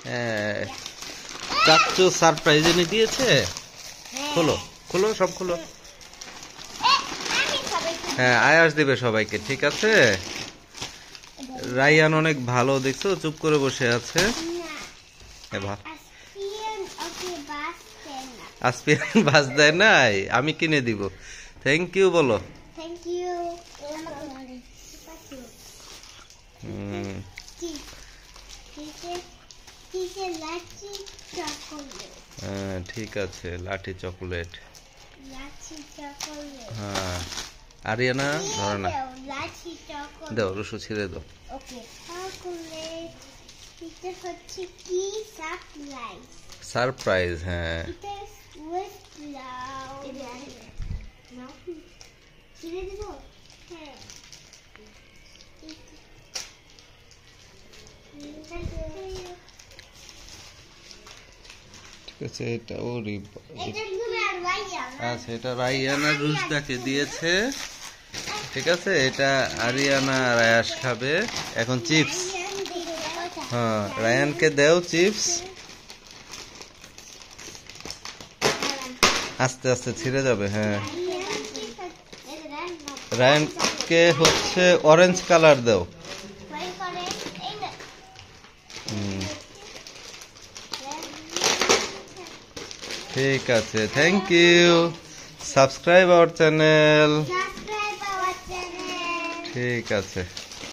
হ্যাঁ, চাচ্চু সারপ্রাইজ এনে দিয়েছে। খোলো খোলো, সব খোলো। হ্যাঁ, আয়াস দেবে সবাইকে, ঠিক আছে। রাইয়ান অনেক ভালো, দেখছো চুপ করে বসে আছে। আসপিয়ান বাস দেয় নাই, আমি কিনে দিব। থ্যাংক ইউ বলো। Thank you. হ্যাঁ, ঠিক আছে, লাঠি চকলেট। হ্যাঁ, আরিয়ানা ধরো না, দাও রসু ছিঁড়ে দাও। সারপ্রাইজ, হ্যাঁ। ঠিক আছে, এটা ওরই। আচ্ছা, এটা রাইয়ানা রুশদাকে দিয়েছে। ঠিক আছে, এটা আরিয়ানা আর আয়াস খাবে। এখন চিপস। হ্যাঁ, রায়ানকে দেও চিপস। আস্তে আস্তে ছিঁড়ে যাবে। হ্যাঁ, রায়ানকে হচ্ছে অরেঞ্জ কালার দাও। ঠিক আছে, thank you. Subscribe our channel. ঠিক আছে।